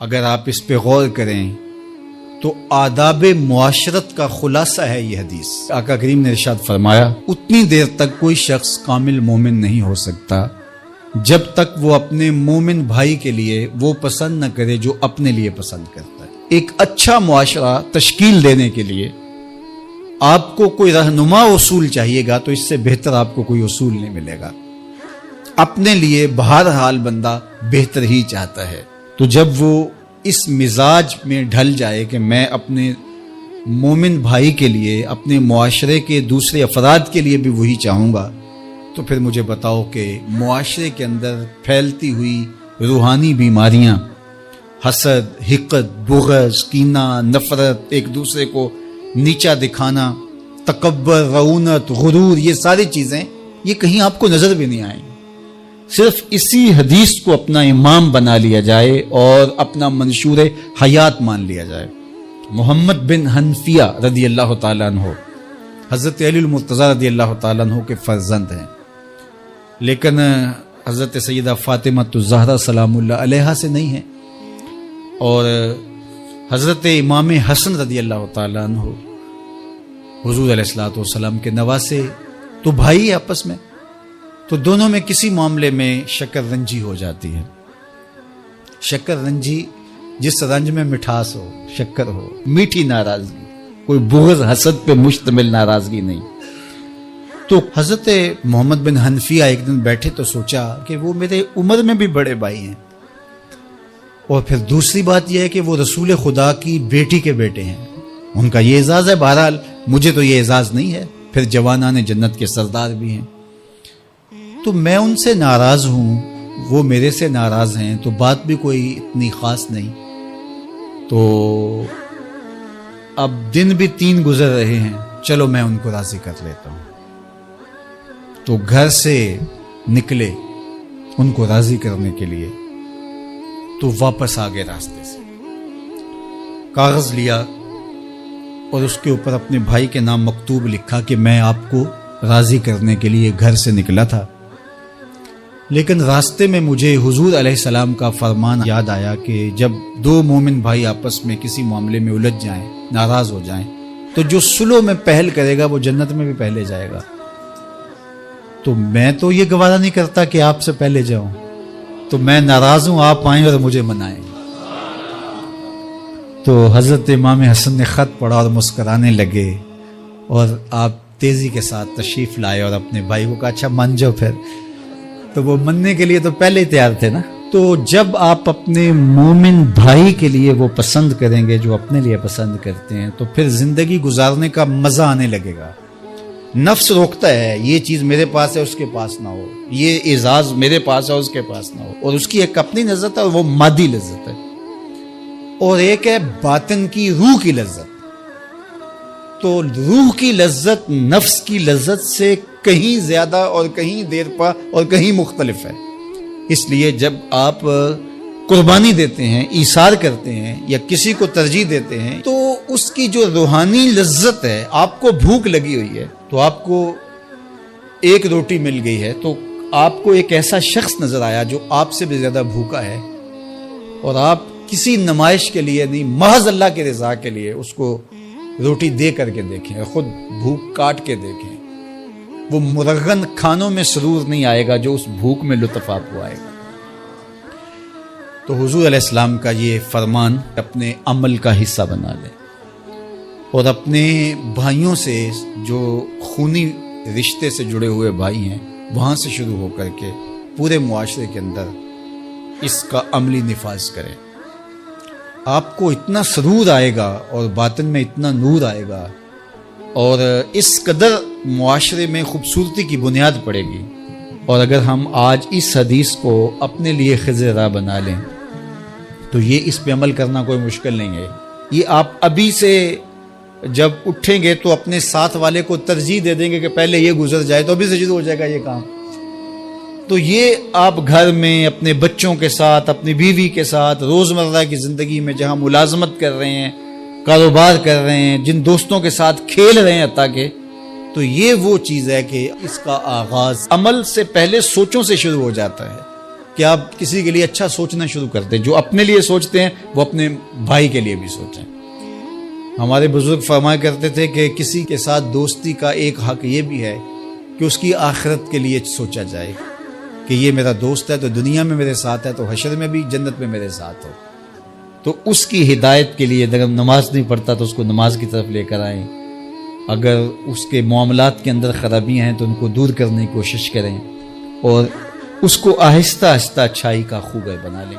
اگر آپ اس پہ غور کریں تو آداب معاشرت کا خلاصہ ہے یہ حدیث۔ آقا کریم نے ارشاد فرمایا اتنی دیر تک کوئی شخص کامل مومن نہیں ہو سکتا جب تک وہ اپنے مومن بھائی کے لیے وہ پسند نہ کرے جو اپنے لیے پسند کرتا ہے۔ ایک اچھا معاشرہ تشکیل دینے کے لیے آپ کو کوئی رہنما اصول چاہیے گا تو اس سے بہتر آپ کو کوئی اصول نہیں ملے گا۔ اپنے لیے بہرحال بندہ بہتر ہی چاہتا ہے، تو جب وہ اس مزاج میں ڈھل جائے کہ میں اپنے مومن بھائی کے لیے، اپنے معاشرے کے دوسرے افراد کے لیے بھی وہی چاہوں گا، تو پھر مجھے بتاؤ کہ معاشرے کے اندر پھیلتی ہوئی روحانی بیماریاں، حسد، حقد، بغض، کینہ، نفرت، ایک دوسرے کو نیچا دکھانا، تکبر، رعونت، غرور، یہ ساری چیزیں یہ کہیں آپ کو نظر بھی نہیں آئیں۔ صرف اسی حدیث کو اپنا امام بنا لیا جائے اور اپنا منشور حیات مان لیا جائے۔ محمد بن حنفیہ رضی اللہ تعالیٰ عنہ حضرت علی المرتضیٰ رضی اللہ تعالیٰ عنہ کے فرزند ہیں، لیکن حضرت سیدہ فاطمہ الزہرا سلام اللہ علیہا سے نہیں ہیں، اور حضرت امام حسن رضی اللہ تعالیٰ عنہ حضور علیہ الصلوۃ والسلام کے نواسے، تو بھائی آپس میں، تو دونوں میں کسی معاملے میں شکر رنجی ہو جاتی ہے۔ شکر رنجی جس رنج میں مٹھاس ہو، شکر ہو، میٹھی ناراضگی، کوئی بغض حسد پہ مشتمل ناراضگی نہیں۔ تو حضرت محمد بن حنفیہ ایک دن بیٹھے تو سوچا کہ وہ میرے عمر میں بھی بڑے بھائی ہیں، اور پھر دوسری بات یہ ہے کہ وہ رسول خدا کی بیٹی کے بیٹے ہیں، ان کا یہ اعزاز ہے، بہرحال مجھے تو یہ اعزاز نہیں ہے، پھر جوانان جنت کے سردار بھی ہیں، تو میں ان سے ناراض ہوں، وہ میرے سے ناراض ہیں، تو بات بھی کوئی اتنی خاص نہیں۔ تو اب دن بھی 3 گزر رہے ہیں، چلو میں ان کو راضی کر لیتا ہوں۔ تو گھر سے نکلے ان کو راضی کرنے کے لیے، تو واپس آگے راستے سے کاغذ لیا اور اس کے اوپر اپنے بھائی کے نام مکتوب لکھا کہ میں آپ کو راضی کرنے کے لیے گھر سے نکلا تھا، لیکن راستے میں مجھے حضور علیہ السلام کا فرمان یاد آیا کہ جب 2 مومن بھائی آپس میں کسی معاملے میں الجھ جائیں، ناراض ہو جائیں، تو جو صلح میں پہل کرے گا وہ جنت میں بھی پہلے جائے گا۔ تو میں تو یہ گوارا نہیں کرتا کہ آپ سے پہلے جاؤں، تو میں ناراض ہوں، آپ آئیں اور مجھے منائیں۔ تو حضرت امام حسن نے خط پڑھا اور مسکرانے لگے، اور آپ تیزی کے ساتھ تشریف لائے اور اپنے بھائی کو کہا اچھا مان جاؤ پھر۔ تو وہ مننے کے لیے تو پہلے ہی تیار تھے نا۔ تو جب آپ اپنے مومن بھائی کے لیے وہ پسند کریں گے جو اپنے لیے پسند کرتے ہیں، تو پھر زندگی گزارنے کا مزہ آنے لگے گا۔ نفس روکتا ہے یہ چیز میرے پاس ہے اس کے پاس نہ ہو، یہ اعزاز میرے پاس ہے اس کے پاس نہ ہو، اور اس کی ایک اپنی لذت ہے اور وہ مادی لذت ہے، اور ایک ہے باطن کی روح کی لذت۔ تو روح کی لذت نفس کی لذت سے کہیں زیادہ اور کہیں دیر پا اور کہیں مختلف ہے۔ اس لیے جب آپ قربانی دیتے ہیں، ایثار کرتے ہیں، یا کسی کو ترجیح دیتے ہیں، تو اس کی جو روحانی لذت ہے، آپ کو بھوک لگی ہوئی ہے، تو آپ کو ایک روٹی مل گئی ہے، تو آپ کو ایک ایسا شخص نظر آیا جو آپ سے بھی زیادہ بھوکا ہے، اور آپ کسی نمائش کے لیے نہیں، محض اللہ کی رضا کے لیے اس کو روٹی دے کر کے دیکھیں، خود بھوک کاٹ کے دیکھیں، وہ مرغن کھانوں میں سرور نہیں آئے گا جو اس بھوک میں لطف آپ کو آئے گا۔ تو حضور علیہ السلام کا یہ فرمان اپنے عمل کا حصہ بنا لیں، اور اپنے بھائیوں سے جو خونی رشتے سے جڑے ہوئے بھائی ہیں وہاں سے شروع ہو کر کے پورے معاشرے کے اندر اس کا عملی نفاذ کریں۔ آپ کو اتنا سرور آئے گا اور باطن میں اتنا نور آئے گا، اور اس قدر معاشرے میں خوبصورتی کی بنیاد پڑے گی۔ اور اگر ہم آج اس حدیث کو اپنے لیے خضر راہ بنا لیں تو یہ اس پہ عمل کرنا کوئی مشکل نہیں ہے۔ یہ آپ ابھی سے جب اٹھیں گے تو اپنے ساتھ والے کو ترجیح دے دیں گے کہ پہلے یہ گزر جائے، تو ابھی سے شروع ہو جائے گا یہ کام۔ تو یہ آپ گھر میں اپنے بچوں کے ساتھ، اپنی بیوی کے ساتھ، روزمرہ کی زندگی میں جہاں ملازمت کر رہے ہیں، کاروبار کر رہے ہیں، جن دوستوں کے ساتھ کھیل رہے ہیں حتیٰ کہ، تو یہ وہ چیز ہے کہ اس کا آغاز عمل سے پہلے سوچوں سے شروع ہو جاتا ہے کہ آپ کسی کے لیے اچھا سوچنا شروع کرتے ہیں. جو اپنے لیے سوچتے ہیں وہ اپنے بھائی کے لیے بھی سوچیں. ہمارے بزرگ فرمایا کرتے تھے کہ کسی کے ساتھ دوستی کا ایک حق یہ بھی ہے کہ اس کی آخرت کے لیے سوچا جائے کہ یہ میرا دوست ہے تو دنیا میں میرے ساتھ ہے تو حشر میں بھی جنت میں میرے ساتھ ہو. تو اس کی ہدایت کے لیے اگر نماز نہیں پڑھتا تو اس کو نماز کی طرف لے کر آئیں. اگر اس کے معاملات کے اندر خرابیاں ہیں تو ان کو دور کرنے کی کوشش کریں اور اس کو آہستہ آہستہ اچھائی کا خوگر بنا لیں.